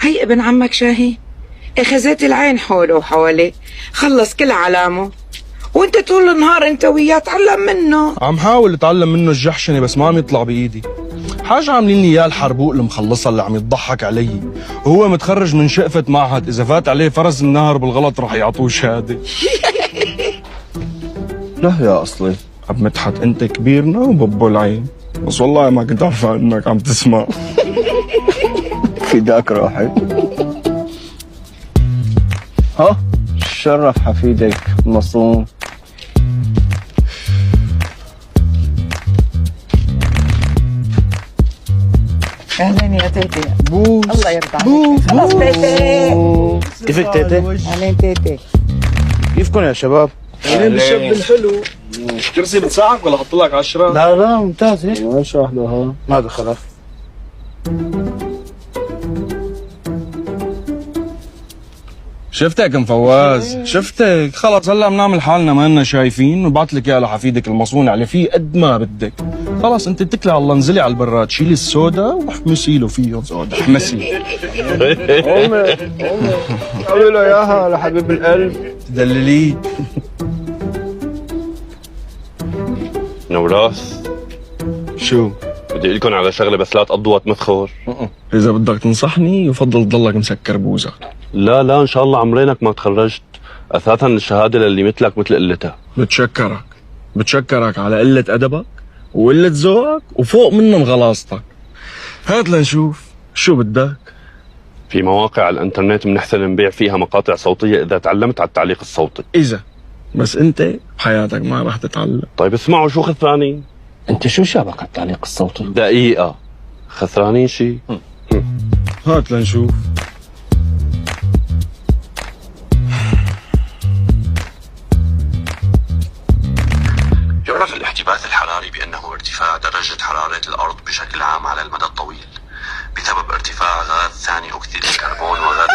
هي ابن عمك شاهين، اخذت العين حوله وحواليه، خلص كل علامه، وانت طول النهار انت وياه تعلم منه. عم حاول اتعلم منه الجحشنه بس ما عم يطلع بايدي. حاج عاملين لي اياه الحربوق المخلصه اللي عم يضحك علي، وهو متخرج من شقفة معهد، اذا فات عليه فرس النهر بالغلط رح يعطوه شهاده. لا يا اصلي عم مدحت، انت كبيرنا وببو العين، بس والله ما كنت عارفه انك عم تسمع. فداك روحي. ها شرف حفيدك مصون. اهلا يا تيتي. بوس الله يرضى عليك. بوس خلص تيتي. كيفك تيتي؟ اهلا تيتي. كيفكم يا شباب؟ اهلين بالشاب الحلو. كرسي بتساعدك ولا احط لك 10؟ لا ممتاز هيك. ايش واحدة ها؟ ما دخلها. شفتك مفواز، شفتك. خلص هلا بنعمل حالنا ما لنا شايفين، وبعت لك اياه لحفيدك المصونع اللي فيه قد ما بدك. خلص انت اتكلي على الله، انزلي على البراد، شيلي السودا واحمسي له فيهم سودا، احمسي. امي قولوا له اياها لحبيب القلب. تدلليه. نوراس، شو؟ بدي اقول لكم على شغله بس لا تقضوا وقت مدخور. اذا بدك تنصحني يفضل تضلك مسكر بوزك. لا ان شاء الله عمرينك ما تخرجت، اساسا الشهاده للي مثلك مثل قلتها. بتشكرك على قلة أدبك وقلة ذوقك وفوق منهم غلاصتك. هات لنشوف شو بدك. في مواقع على الانترنت بنحسن نبيع فيها مقاطع صوتيه اذا تعلمت على التعليق الصوتي. إذا بس أنت بحياتك ما رح تتعلم. طيب اسمعوا شو خسرانين. انت شو شابك على التعليق الصوتي؟ دقيقه، خسرانين شي؟ هات لنشوف. يعرف الاحتباس الحراري بأنه ارتفاع درجة حرارة الأرض بشكل عام على المدى الطويل بسبب ارتفاع غاز ثاني أكسيد الكربون وغاز